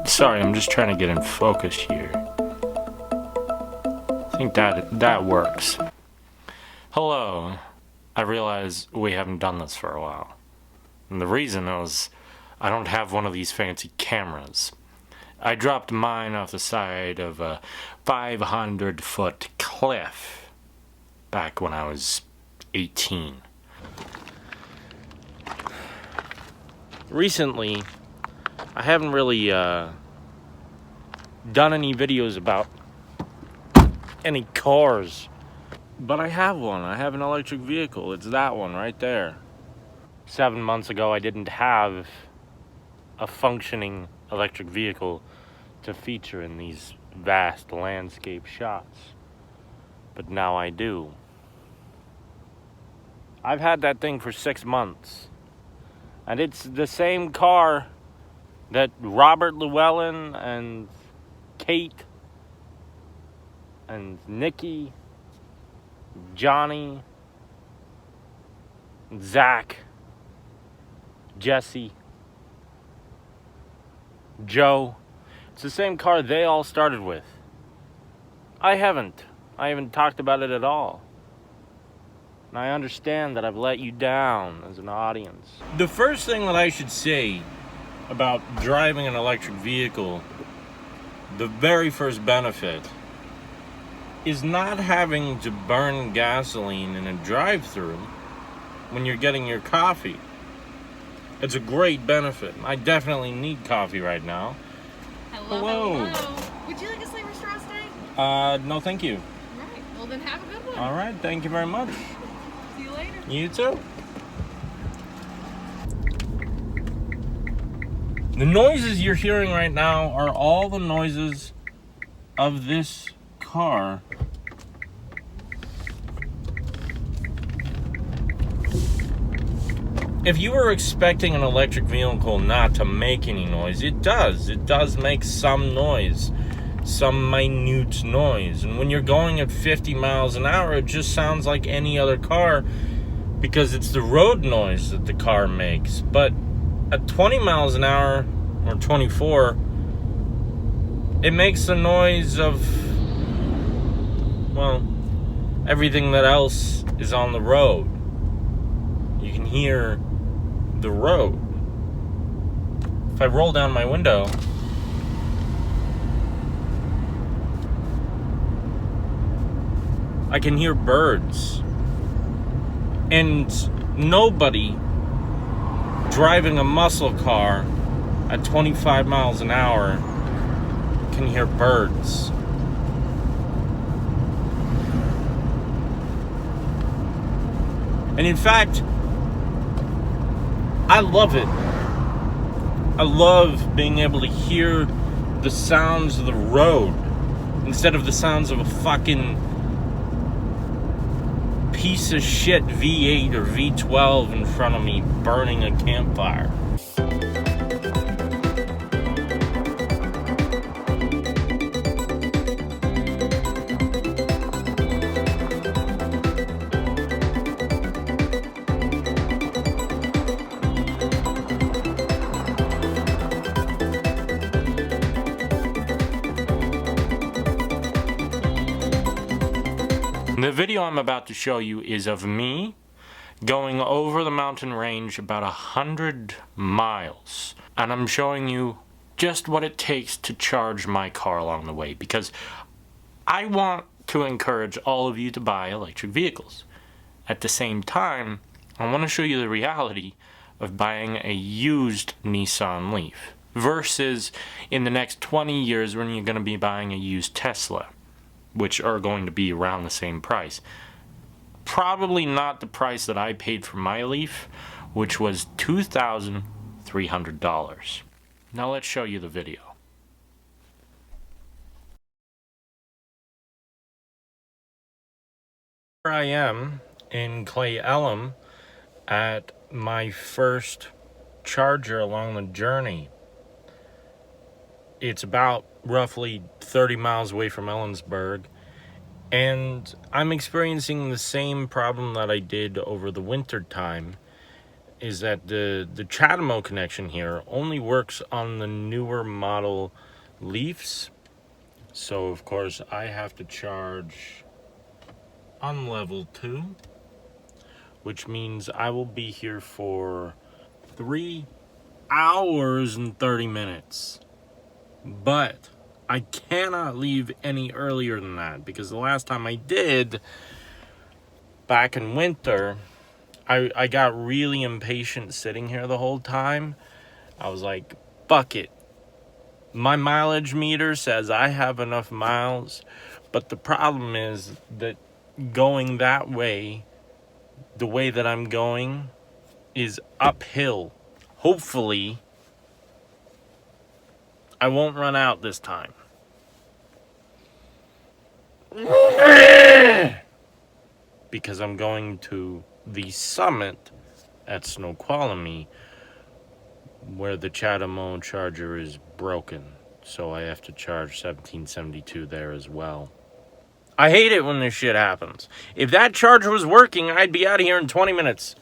Sorry, I'm just trying to get in focus here. I think that works. Hello. I realize we haven't done this for a while. And the reason is I don't have one of these fancy cameras. I dropped mine off the side of a 500-foot cliff back when I was 18. Recently, I haven't really done any videos about any cars, but I have one. I have an electric vehicle. It's that one right there. 7 months ago, I didn't have a functioning electric vehicle to feature in these vast landscape shots, but now I do. I've had that thing for 6 months, and it's the same car that Robert Llewellyn and Kate and Nikki, Johnny, Zach, Jesse, Joe. It's the same car they all started with. I haven't talked about it at all. And I understand that I've let you down as an audience. The first thing that I should say about driving an electric vehicle, the very first benefit, is not having to burn gasoline in a drive-thru when you're getting your coffee. It's a great benefit. I definitely need coffee right now. Hello. Would you like a Slaver's straw tonight? No thank you. Right. Well then have a good one. Alright, thank you very much. See you later. You too. The noises you're hearing right now are all the noises of this car. If you were expecting an electric vehicle not to make any noise, it does. It does make some noise, some minute noise. And when you're going at 50 miles an hour, it just sounds like any other car because it's the road noise that the car makes. But at 20 miles an hour, or 24, it makes the noise of, well, everything that else is on the road. You can hear the road. If I roll down my window, I can hear birds. And nobody driving a muscle car at 25 miles an hour can hear birds. And in fact, I love it. I love being able to hear the sounds of the road instead of the sounds of a fucking piece of shit V8 or V12 in front of me burning a campfire. The video I'm about to show you is of me going over the mountain range about 100 miles. And I'm showing you just what it takes to charge my car along the way, because I want to encourage all of you to buy electric vehicles. At the same time, I want to show you the reality of buying a used Nissan Leaf versus in the next 20 years when you're going to be buying a used Tesla, which are going to be around the same price. Probably not the price that I paid for my Leaf, which was $2,300. Now let's show you the video. Here I am in Clay Ellum at my first charger along the journey. It's about roughly 30 miles away from Ellensburg, and I'm experiencing the same problem that I did over the winter time, is that the CHAdeMO connection here only works on the newer model Leafs. So of course I have to charge on level 2, which means I will be here for 3 hours and 30 minutes. But I cannot leave any earlier than that, because the last time I did, back in winter, I got really impatient sitting here the whole time. I was like, fuck it. My mileage meter says I have enough miles, but the problem is that going that way, the way that I'm going, is uphill. Hopefully, I won't run out this time. Because I'm going to the summit at Snoqualmie, where the CHAdeMO charger is broken. So I have to charge 1772 there as well. I hate it when this shit happens. If that charger was working, I'd be out of here in 20 minutes.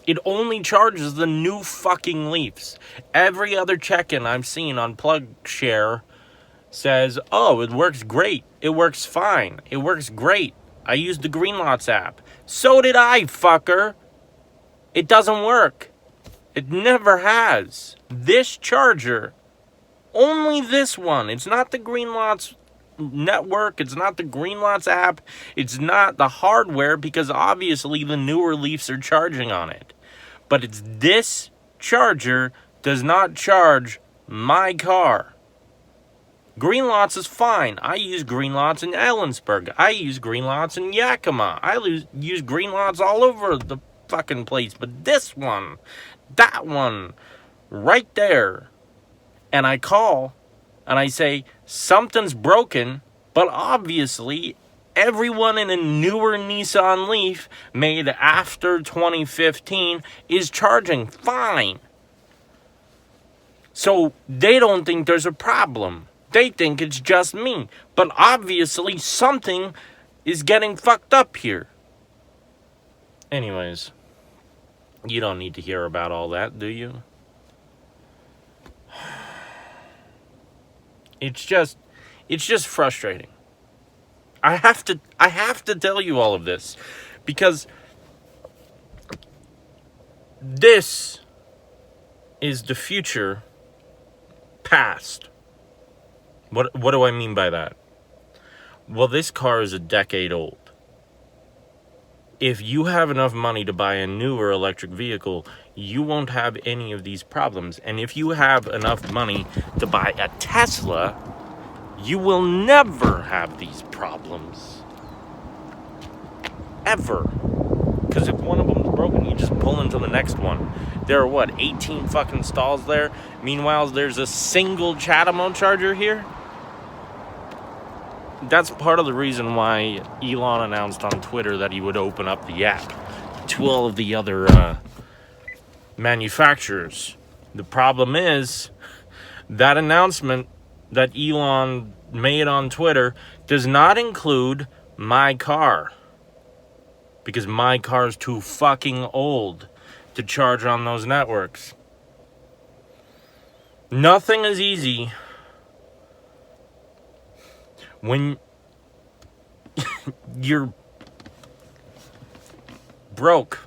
It only charges the new fucking Leafs. Every other check-in I've seen on PlugShare says, oh, it works great. It works fine. It works great. I used the Greenlots app. So did I, fucker. It doesn't work. It never has. This charger, only this one. It's not the Greenlots network. It's not the Greenlots app. It's not the hardware, because obviously the newer Leafs are charging on it. But it's this charger does not charge my car. Greenlots is fine. I use Greenlots in Ellensburg. I use Greenlots in Yakima. I use Greenlots all over the fucking place. But this one, that one, right there. And I call and I say, something's broken, but obviously everyone in a newer Nissan Leaf made after 2015 is charging fine. So they don't think there's a problem. They think it's just me. But obviously something is getting fucked up here. Anyways, you don't need to hear about all that, do you? It's just frustrating. I have to tell you all of this, because this is the future past. What do I mean by that? Well, this car is a decade old. If you have enough money to buy a newer electric vehicle, you won't have any of these problems. And if you have enough money to buy a Tesla, you will never have these problems. Ever. Because if one of them is broken, you just pull into the next one. There are, 18 fucking stalls there? Meanwhile, there's a single CHAdeMO charger here? That's part of the reason why Elon announced on Twitter that he would open up the app to all of the other manufacturers. The problem is, that announcement that Elon made on Twitter does not include my car. Because my car's too fucking old to charge on those networks. Nothing is easy when you're broke.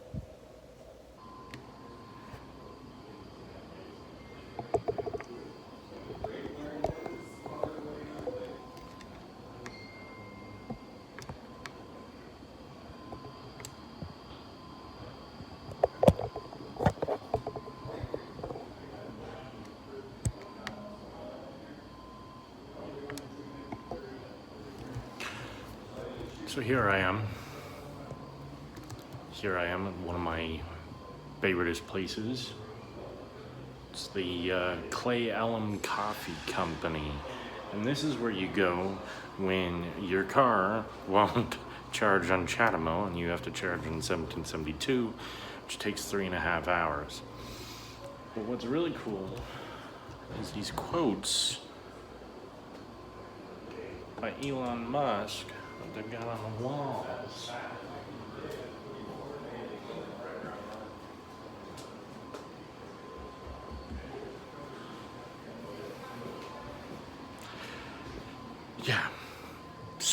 So here I am. Here I am at one of my favoriteest places. It's the Clay Elm Coffee Company. And this is where you go when your car won't charge on CHAdeMO and you have to charge on 1772, which takes 3.5 hours. But what's really cool is these quotes by Elon Musk that they've got on the walls.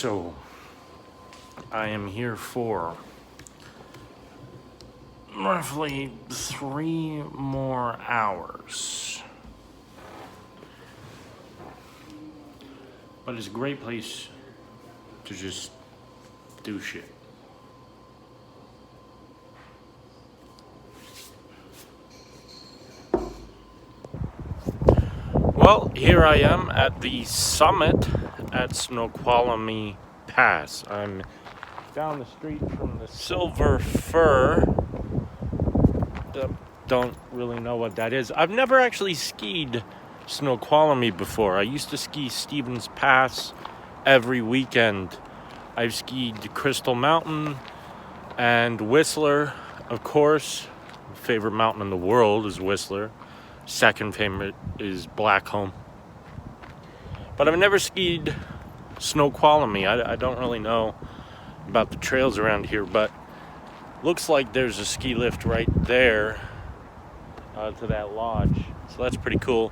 So, I am here for roughly 3 more hours. But it's a great place to just do shit. Well, here I am at the summit at Snoqualmie Pass. I'm down the street from the Silver Fir. Don't really know what that is. I've never actually skied Snoqualmie before. I used to ski Stevens Pass every weekend. I've skied Crystal Mountain and Whistler, of course. Favorite mountain in the world is Whistler. Second favorite is Blackcomb. But I've never skied Snoqualmie. I don't really know about the trails around here, but looks like there's a ski lift right there to that lodge. So that's pretty cool.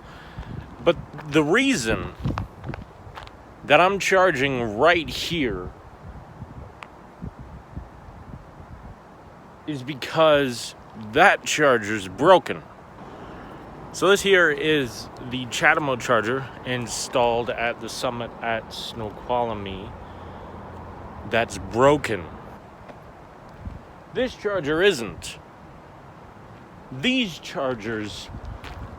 But the reason that I'm charging right here is because that charger's broken. So this here is the Chatamo charger installed at the summit at Snoqualmie that's broken. This charger isn't. These chargers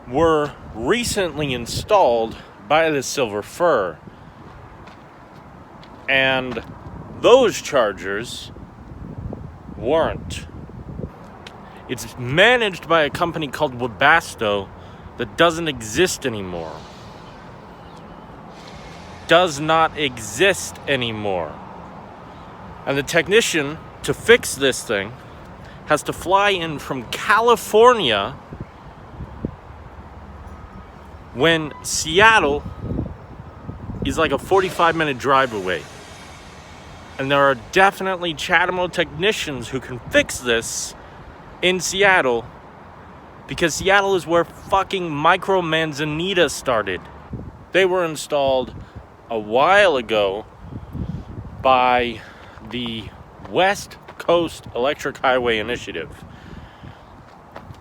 were recently installed by the Silver Fir. And those chargers weren't. It's managed by a company called Webasto that doesn't exist anymore. Does not exist anymore. And the technician to fix this thing has to fly in from California when Seattle is like a 45-minute drive away. And there are definitely Chatamo technicians who can fix this in Seattle, because Seattle is where fucking Micro Manzanita started. They were installed a while ago by the West Coast Electric Highway Initiative.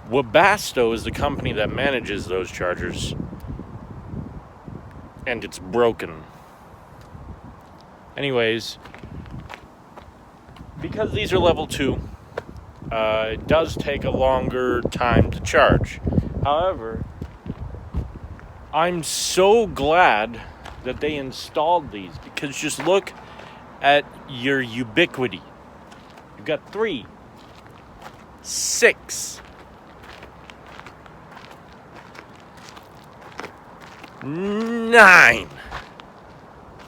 Webasto is the company that manages those chargers, and it's broken. Anyways, because these are level 2, it does take a longer time to charge. However, I'm so glad that they installed these, because just look at your ubiquity. You've got 3, 6, 9.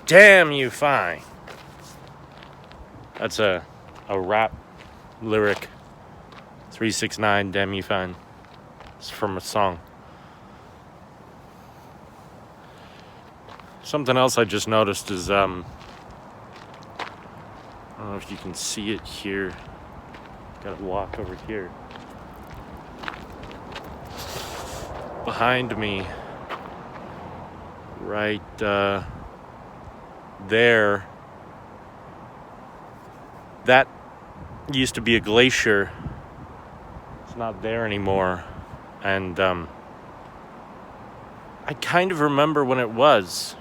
Damn you fine. That's a rap lyric. 369, damn you fine. It's from a song. Something else I just noticed is, I don't know if you can see it here. Gotta walk over here. Behind me, right there, that used to be a glacier. It's not there anymore. And I kind of remember when it was.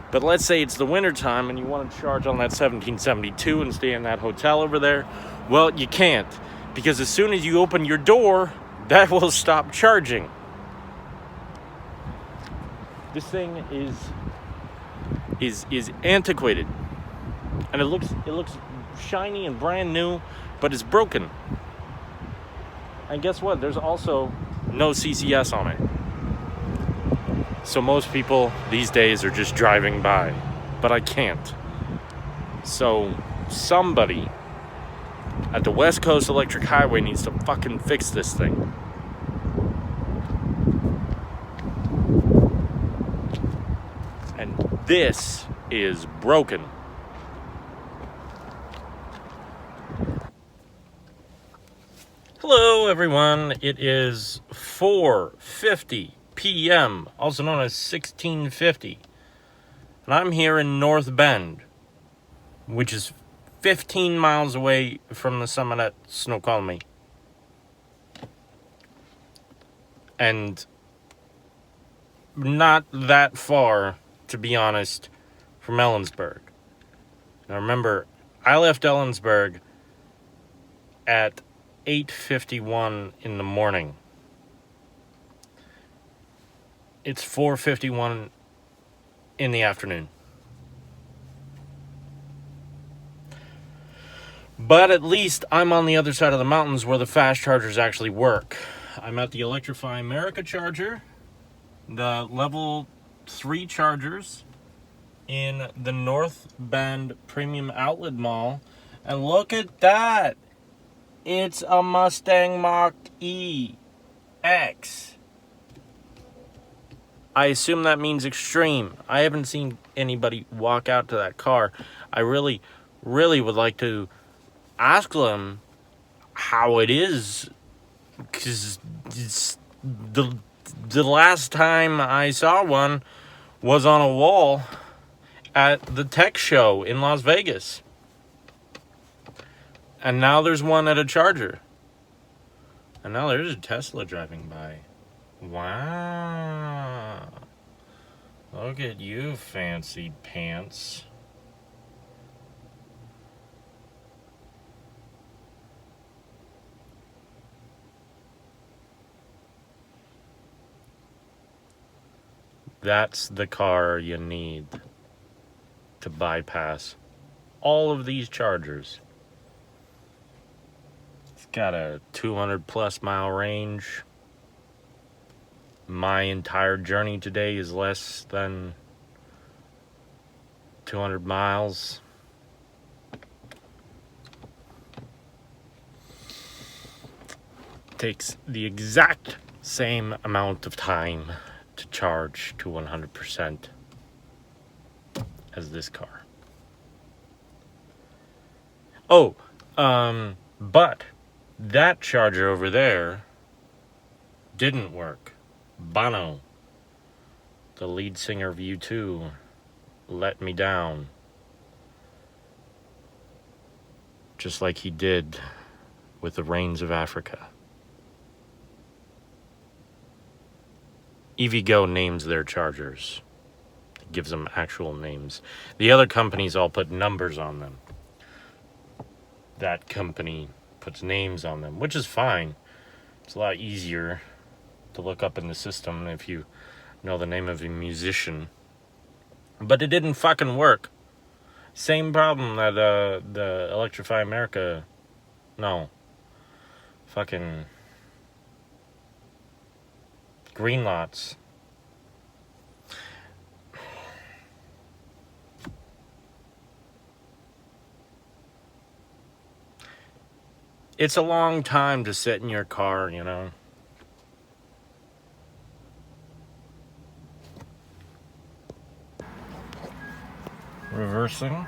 But let's say it's the winter time and you want to charge on that 1772 and stay in that hotel over there. Well, you can't, because as soon as you open your door, that will stop charging. This thing is antiquated, and it looks shiny and brand new, but it's broken. And guess what? There's also no CCS on it. So most people these days are just driving by, but I can't. So somebody at the West Coast Electric Highway needs to fucking fix this thing. And this is broken. Hello everyone, it is 4:50 p.m., also known as 1650, and I'm here in North Bend, which is 15 miles away from the summit at Snoqualmie. And not that far, to be honest, from Ellensburg. Now remember, I left Ellensburg at 8:51 in the morning. It's 4:51 in the afternoon. But at least I'm on the other side of the mountains where the fast chargers actually work. I'm at the Electrify America charger, the level 3 chargers in the North Bend Premium Outlet Mall. And look at that! It's a Mustang Mach-E X. I assume that means extreme. I haven't seen anybody walk out to that car. I really would like to ask them how it is, because the last time I saw one was on a wall at the tech show in Las Vegas. And now there's one at a charger. And now there's a Tesla driving by. Wow. Look at you, fancy pants. That's the car you need to bypass all of these chargers. It's got a 200 plus mile range. My entire journey today is less than 200 miles. Takes the exact same amount of time to charge to 100% as this car. Oh, but that charger over there didn't work. Bono, the lead singer of U2, let me down. Just like he did with the Rains of Africa. EVgo names their chargers. It gives them actual names. The other companies all put numbers on them. That company puts names on them, which is fine. It's a lot easier to look up in the system if you know the name of a musician. But it didn't fucking work. Same problem that the Electrify America... No. Fucking... Green Lots. It's a long time to sit in your car, you know. Reversing.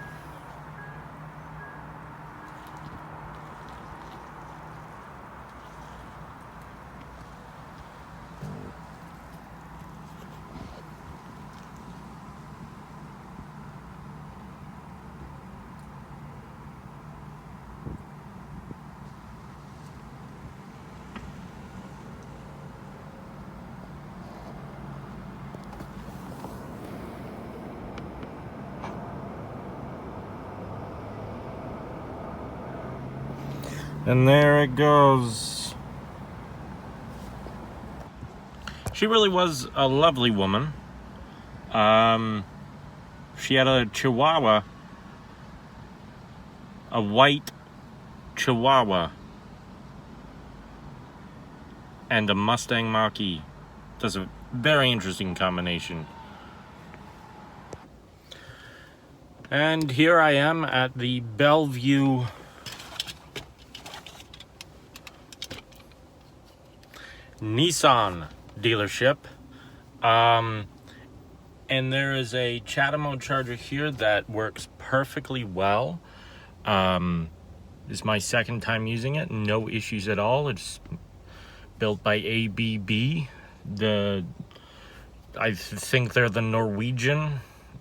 And there it goes. She really was a lovely woman. She had a Chihuahua, a white Chihuahua, and a Mustang Mach-E. That's a very interesting combination. And here I am at the Bellevue Nissan dealership. And there is a Chatamo charger here that works perfectly well. This is my second time using it. No issues at all. It's built by ABB. I think they're the Norwegian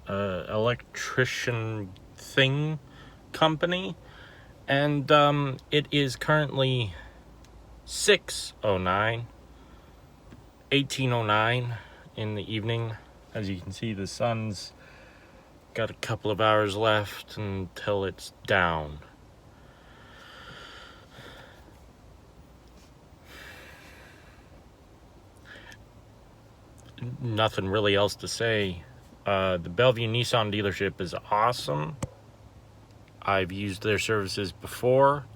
electrician thing company. And it is currently 18:09 in the evening. As you can see, the sun's got a couple of hours left until it's down. Nothing really else to say. The Bellevue Nissan dealership is awesome. I've used their services before.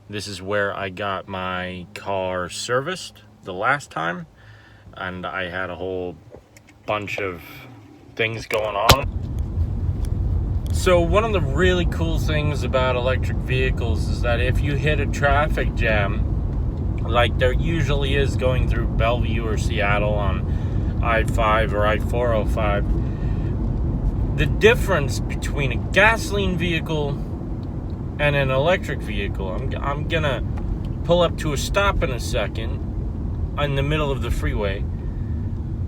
This is where I got my car serviced the last time, and I had a whole bunch of things going on. So one of the really cool things about electric vehicles is that if you hit a traffic jam, like there usually is going through Bellevue or Seattle on I-5 or I-405, the difference between a gasoline vehicle and an electric vehicle, I'm gonna pull up to a stop in a second in the middle of the freeway.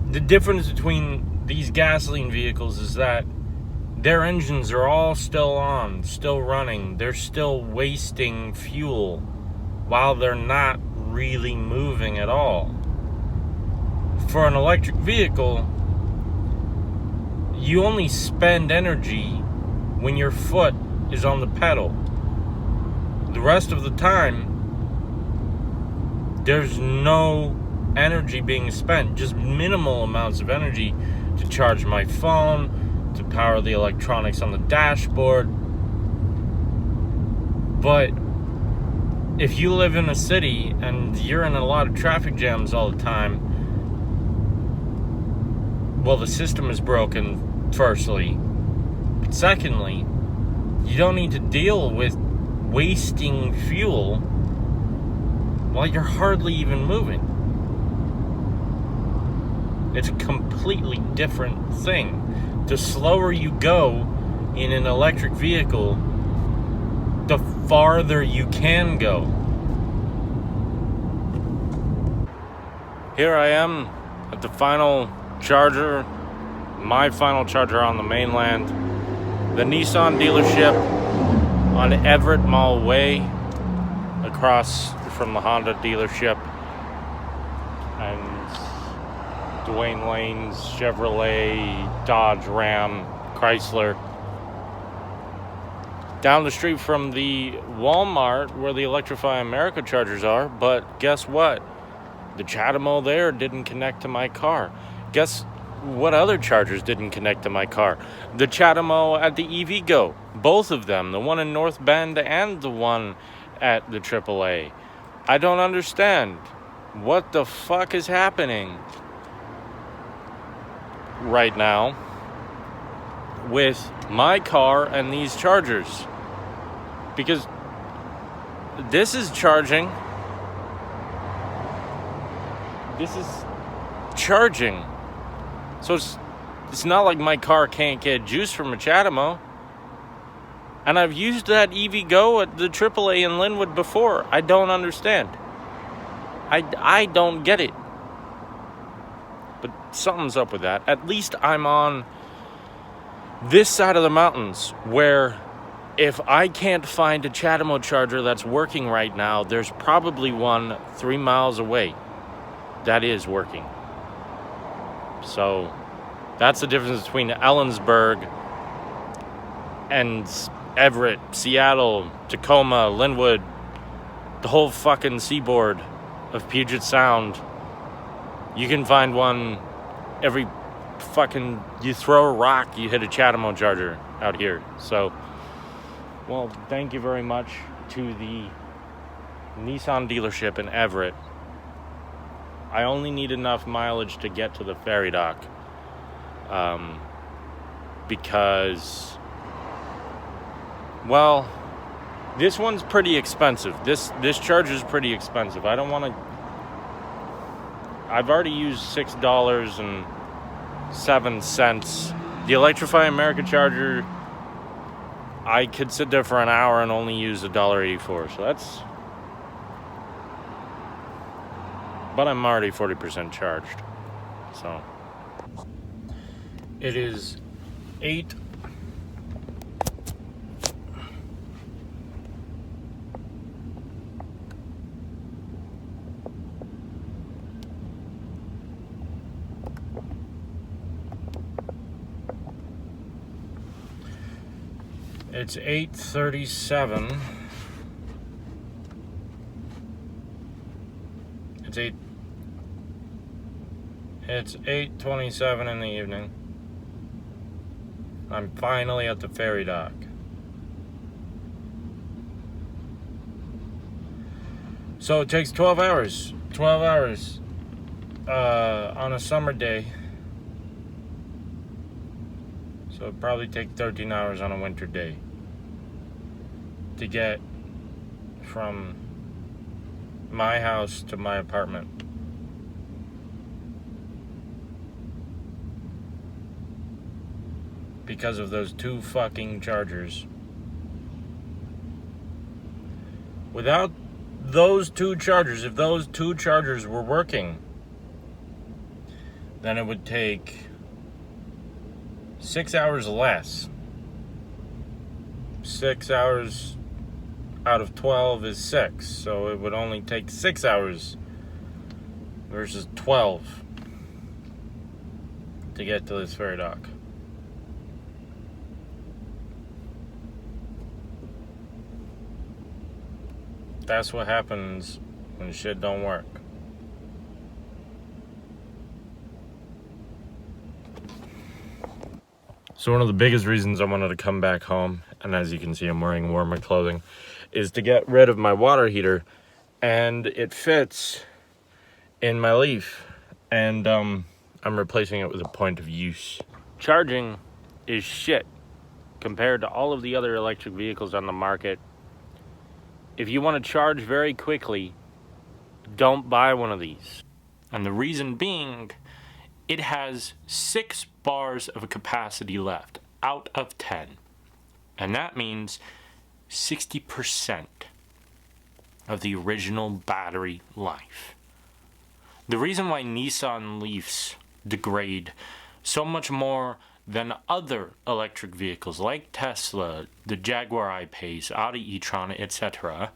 The difference between these gasoline vehicles is that their engines are all still on, still running. They're still wasting fuel while they're not really moving at all. For an electric vehicle, you only spend energy when your foot is on the pedal. The rest of the time, there's no energy being spent, just minimal amounts of energy to charge my phone, to power the electronics on the dashboard. But if you live in a city and you're in a lot of traffic jams all the time, well, the system is broken, firstly. But secondly, you don't need to deal with wasting fuel while you're hardly even moving. It's a completely different thing. The slower you go in an electric vehicle, the farther you can go. Here I am at the final charger, my final charger on the mainland, the Nissan dealership on Everett Mall Way, across from the Honda dealership and Dwayne Lane's Chevrolet, Dodge, Ram, Chrysler. Down the street from the Walmart where the Electrify America chargers are, but guess what? The Chatamo there didn't connect to my car. Guess what other chargers didn't connect to my car? The Chatamo at the EVgo. Both of them, the one in North Bend and the one at the AAA. I don't understand. What the fuck is happening right now with my car and these chargers? Because this is charging. This is charging. So it's not like my car can't get juice from a Chatamo. And I've used that EVgo at the AAA in Linwood before. I don't understand. I don't get it. But something's up with that. At least I'm on this side of the mountains where if I can't find a Chatamo charger that's working right now, there's probably one 3 miles away that is working. So that's the difference between Ellensburg and Everett, Seattle, Tacoma, Linwood, the whole fucking seaboard of Puget Sound. You can find one every fucking, you throw a rock, you hit a Chatamo charger out here. So, well, thank you very much to the Nissan dealership in Everett. I only need enough mileage to get to the ferry dock. Because, well, this one's pretty expensive. This charger's pretty expensive. I don't want to. I've already used $6.07. The Electrify America charger I could sit there for an hour and only use $1.84. So that's... But I'm already 40% charged. So... It is 8... It's 8:37. It's 8:27 in the evening. I'm finally at the ferry dock. So it takes 12 hours. 12 hours on a summer day. So it'd probably take 13 hours on a winter day to get from my house to my apartment. Because of those 2 fucking chargers. Without those 2 chargers, if those 2 chargers were working, then it would take 6 hours less. 6 hours out of 12 is 6, so it would only take 6 hours versus 12 to get to this ferry dock. That's what happens when shit don't work. So one of the biggest reasons I wanted to come back home, and as you can see I'm wearing warmer clothing, is to get rid of my water heater, and it fits in my Leaf, and I'm replacing it with a point of use. Charging is shit compared to all of the other electric vehicles on the market. If you want to charge very quickly, don't buy one of these. And the reason being, it has 6 bars of capacity left out of 10. And that means 60% of the original battery life. The reason why Nissan Leafs degrade so much more than other electric vehicles like Tesla, the Jaguar I-Pace, Audi e-tron, etc.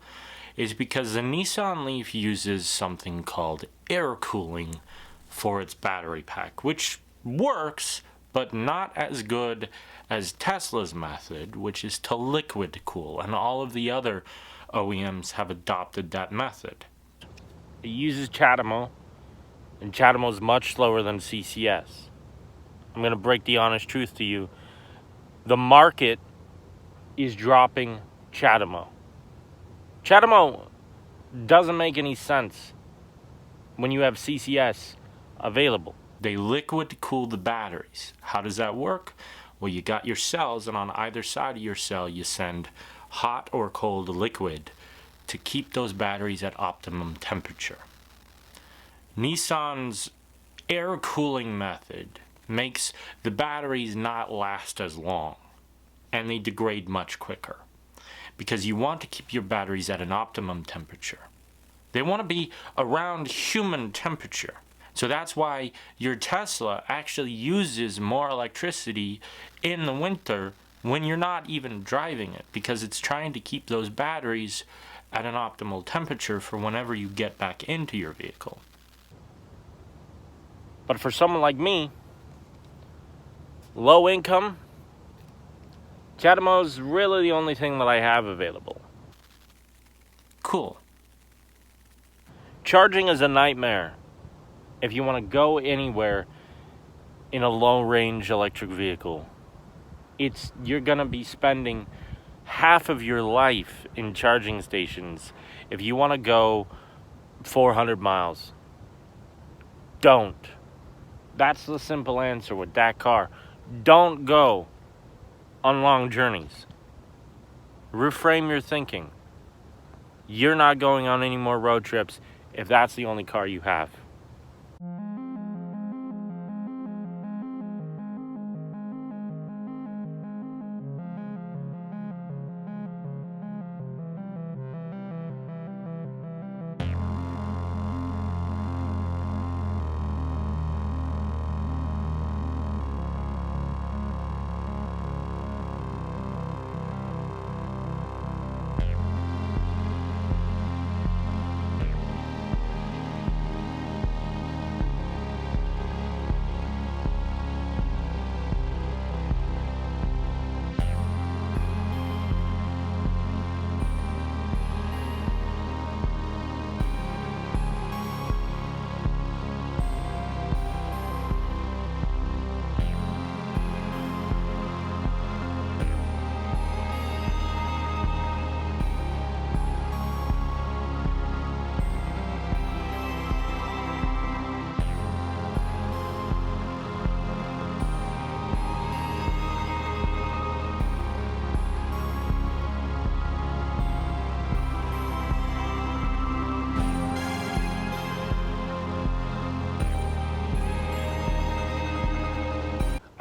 is because the Nissan Leaf uses something called air cooling for its battery pack, which works, but not as good as Tesla's method, which is to liquid cool, and all of the other OEMs have adopted that method. It uses CHAdeMO, and CHAdeMO is much slower than CCS. I'm going to break the honest truth to you. The market is dropping CHAdeMO. CHAdeMO doesn't make any sense when you have CCS available. They liquid cool the batteries. How does that work? Well, you got your cells, and on either side of your cell you send hot or cold liquid to keep those batteries at optimum temperature. Nissan's air cooling method makes the batteries not last as long, and they degrade much quicker, because you want to keep your batteries at an optimum temperature. They want to be around human temperature. So that's why your Tesla actually uses more electricity in the winter when you're not even driving it, because it's trying to keep those batteries at an optimal temperature for whenever you get back into your vehicle. But for someone like me, low income, CHAdeMO is really the only thing that I have available. Cool. Charging is a nightmare if you want to go anywhere in a low-range electric vehicle. You're going to be spending half of your life in charging stations if you want to go 400 miles. Don't. That's the simple answer with that car. Don't go on long journeys. Reframe your thinking. You're not going on any more road trips if that's the only car you have.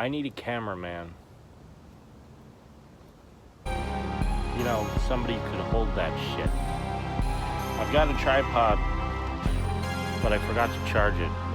I need a cameraman. You know, somebody could hold that shit. I've got a tripod, but I forgot to charge it.